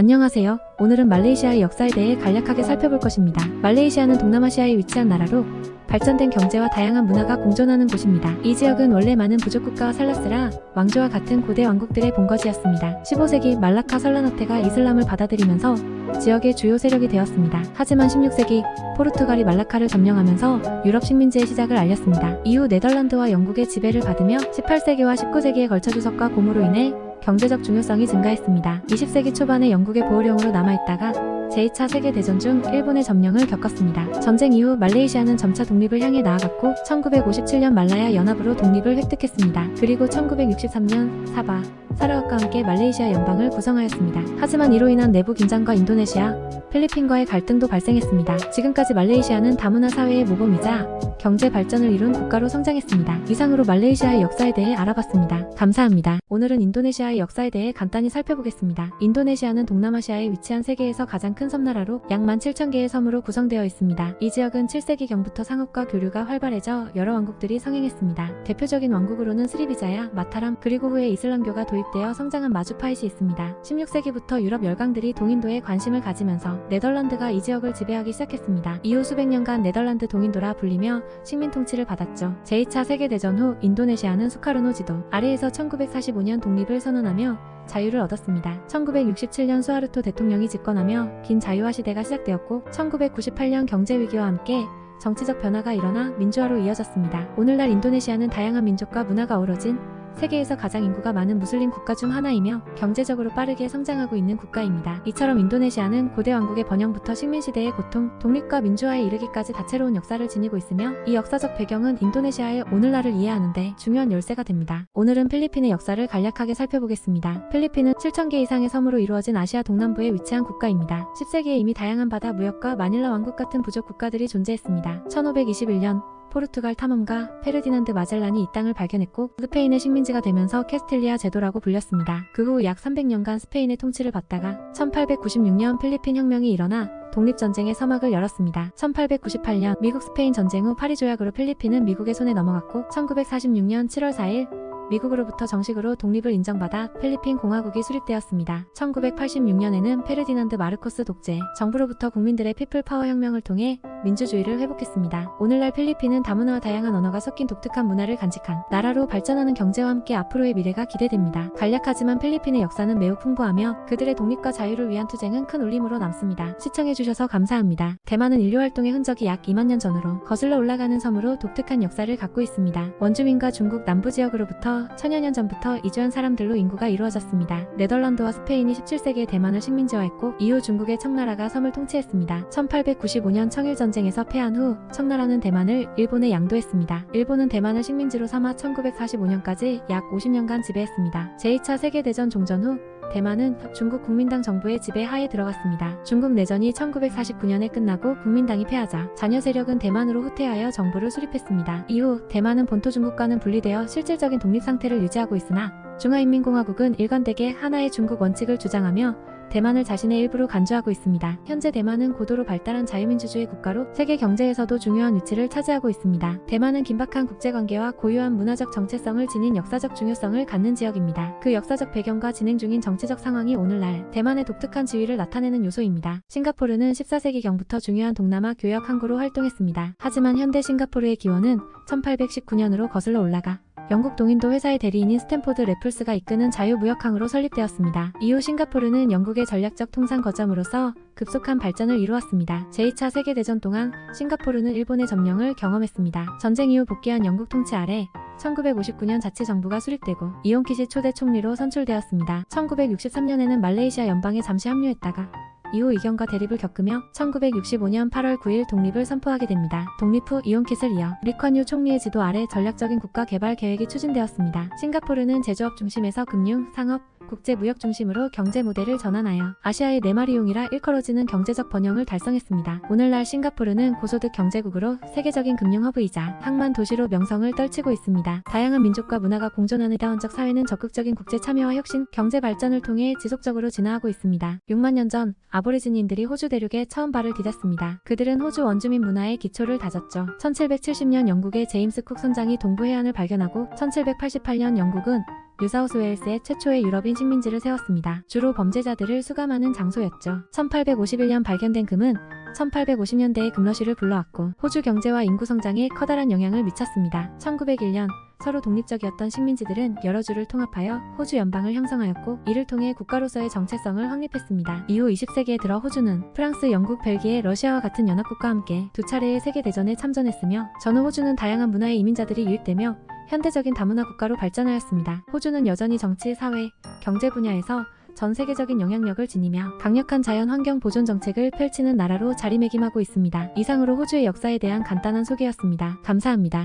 안녕하세요. 오늘은 말레이시아의 역사에 대해 간략하게 살펴볼 것입니다. 말레이시아는 동남아시아에 위치한 나라로 발전된 경제와 다양한 문화가 공존하는 곳입니다. 이 지역은 원래 많은 부족국가와 살라스라 왕조와 같은 고대 왕국들의 본거지였습니다. 15세기 말라카 설라너테가 이슬람을 받아들이면서 지역의 주요 세력이 되었습니다. 하지만 16세기 포르투갈이 말라카를 점령하면서 유럽 식민지의 시작을 알렸습니다. 이후 네덜란드와 영국의 지배를 받으며 18세기와 19세기에 걸쳐 주석과 공으로 인해 경제적 중요성이 증가했습니다. 20세기 초반에 영국의 보호령으로 남아있다가 제2차 세계대전 중 일본의 점령을 겪었습니다. 전쟁 이후 말레이시아는 점차 독립을 향해 나아갔고 1957년 말라야 연합으로 독립을 획득했습니다. 그리고 1963년 사바, 사라왑과 함께 말레이시아 연방을 구성하였습니다. 하지만 이로 인한 내부 긴장과 인도네시아, 필리핀과의 갈등도 발생했습니다. 지금까지 말레이시아는 다문화 사회의 모범이자 경제 발전을 이룬 국가로 성장했습니다. 이상으로 말레이시아의 역사에 대해 알아봤습니다. 감사합니다. 오늘은 인도네시아의 역사에 대해 간단히 살펴보겠습니다. 인도네시아는 동남아시아에 위치한 세계에서 가장 큰 섬나라로 약 17,000개의 섬으로 구성되어 있습니다. 이 지역은 7세기경부터 상업과 교류가 활발해져 여러 왕국들이 성행했습니다. 대표적인 왕국으로는 스리비자야, 마타람, 그리고 후에 이슬람교가 도입되어 성장한 마주파잇이 있습니다. 16세기부터 유럽 열강들이 동인도에 관심을 가지면서 네덜란드가 이 지역을 지배하기 시작했습니다. 이후 수백 년간 네덜란드 동인도라 불리며 식민 통치를 받았죠. 제2차 세계대전 후 인도네시아는 수카르노 지도 아래에서 1945년 독립을 선언하며 자유를 얻었습니다. 1967년 수하르토 대통령이 집권하며 긴 자유화 시대가 시작되었고 1998년 경제위기와 함께 정치적 변화가 일어나 민주화로 이어졌습니다. 오늘날 인도네시아는 다양한 민족과 문화가 어우러진 세계에서 가장 인구가 많은 무슬림 국가 중 하나이며 경제적으로 빠르게 성장하고 있는 국가입니다. 이처럼 인도네시아는 고대 왕국의 번영부터 식민시대의 고통, 독립과 민주화에 이르기까지 다채로운 역사를 지니고 있으며 이 역사적 배경은 인도네시아의 오늘날을 이해하는 데 중요한 열쇠가 됩니다. 오늘은 필리핀의 역사를 간략하게 살펴보겠습니다. 필리핀은 7,000개 이상의 섬으로 이루어진 아시아 동남부에 위치한 국가입니다. 10세기에 이미 다양한 바다 무역과 마닐라 왕국 같은 부족 국가들이 존재했습니다. 1521년 포르투갈 탐험가 페르디난드 마젤란이 이 땅을 발견했고 스페인의 식민지가 되면서 캐스틸리아 제도라고 불렸습니다. 그 후 약 300년간 스페인의 통치를 받다가 1896년 필리핀 혁명이 일어나 독립전쟁의 서막을 열었습니다. 1898년 미국 스페인 전쟁 후 파리 조약으로 필리핀은 미국의 손에 넘어갔고 1946년 7월 4일 미국으로부터 정식으로 독립을 인정받아 필리핀 공화국이 수립되었습니다. 1986년에는 페르디난드 마르코스 독재 정부로부터 국민들의 피플 파워 혁명을 통해 민주주의를 회복했습니다. 오늘날 필리핀은 다문화와 다양한 언어가 섞인 독특한 문화를 간직한 나라로 발전하는 경제와 함께 앞으로의 미래가 기대됩니다. 간략하지만 필리핀의 역사는 매우 풍부하며 그들의 독립과 자유를 위한 투쟁은 큰 울림으로 남습니다. 시청해주셔서 감사합니다. 대만은 인류활동의 흔적이 약 2만 년 전으로 거슬러 올라가는 섬으로 독특한 역사를 갖고 있습니다. 원주민과 중국 남부 지역으로부터 천여 년 전부터 이주한 사람들로 인구가 이루어졌습니다. 네덜란드와 스페인이 17세기에 대만을 식민지화했고 이후 중국의 청나라가 섬을 통치했습니다. 1895년 청일전쟁에서 패한 후 청나라는 대만을 일본에 양도했습니다. 일본은 대만을 식민지로 삼아 1945년까지 약 50년간 지배했습니다. 제2차 세계대전 종전 후 대만은 중국 국민당 정부의 지배 하에 들어갔습니다. 중국 내전이 1949년에 끝나고 국민당이 패하자 자녀 세력은 대만으로 후퇴하여 정부를 수립했습니다. 이후 대만은 본토 중국과는 분리되어 실질적인 독립 상태를 유지하고 있으나 중화인민공화국은 일관되게 하나의 중국 원칙을 주장하며 대만을 자신의 일부로 간주하고 있습니다. 현재 대만은 고도로 발달한 자유민주주의 국가로 세계 경제에서도 중요한 위치를 차지하고 있습니다. 대만은 긴박한 국제관계와 고유한 문화적 정체성을 지닌 역사적 중요성을 갖는 지역입니다. 그 역사적 배경과 진행 중인 정치적 상황이 오늘날 대만의 독특한 지위를 나타내는 요소입니다. 싱가포르는 14세기경부터 중요한 동남아 교역 항구로 활동했습니다. 하지만 현대 싱가포르의 기원은 1819년으로 거슬러 올라가 영국 동인도 회사의 대리인인 스탠포드 래플스가 이끄는 자유무역항으로 설립되었습니다. 이후 싱가포르는 영국의 전략적 통상 거점으로서 급속한 발전을 이루었습니다. 제2차 세계대전 동안 싱가포르는 일본의 점령을 경험했습니다. 전쟁 이후 복귀한 영국 통치 아래 1959년 자치정부가 수립되고 이온키시 초대 총리로 선출되었습니다. 1963년에는 말레이시아 연방에 잠시 합류했다가 이후 이경과 대립을 겪으며 1965년 8월 9일 독립을 선포하게 됩니다. 독립 후 이온킷을 이어 리콴유 총리의 지도 아래 전략적인 국가 개발 계획이 추진되었습니다. 싱가포르는 제조업 중심에서 금융, 상업, 국제 무역 중심으로 경제 모델을 전환하여 아시아의 네마리용이라 일컬어지는 경제적 번영을 달성했습니다. 오늘날 싱가포르는 고소득 경제국으로 세계적인 금융 허브이자 항만 도시로 명성을 떨치고 있습니다. 다양한 민족과 문화가 공존하는 다원적 사회는 적극적인 국제 참여와 혁신, 경제 발전을 통해 지속적으로 진화하고 있습니다. 6만 년 전 아보리지니인들이 호주 대륙에 처음 발을 디뎠습니다. 그들은 호주 원주민 문화의 기초를 다졌죠. 1770년 영국의 제임스 쿡 선장이 동부 해안을 발견하고 1788년 영국은 뉴사우스웨일스에 최초의 유럽인 식민지를 세웠습니다. 주로 범죄자들을 수감하는 장소였죠. 1851년 발견된 금은 1850년대에 금러쉬를 불러왔고 호주 경제와 인구 성장에 커다란 영향을 미쳤습니다. 1901년 서로 독립적이었던 식민지들은 여러 주를 통합하여 호주 연방을 형성하였고 이를 통해 국가로서의 정체성을 확립했습니다. 이후 20세기에 들어 호주는 프랑스, 영국, 벨기에, 러시아와 같은 연합국과 함께 두 차례의 세계대전에 참전했으며 전후 호주는 다양한 문화의 이민자들이 유입되며 현대적인 다문화 국가로 발전하였습니다. 호주는 여전히 정치, 사회, 경제 분야에서 전 세계적인 영향력을 지니며 강력한 자연 환경 보존 정책을 펼치는 나라로 자리매김하고 있습니다. 이상으로 호주의 역사에 대한 간단한 소개였습니다. 감사합니다.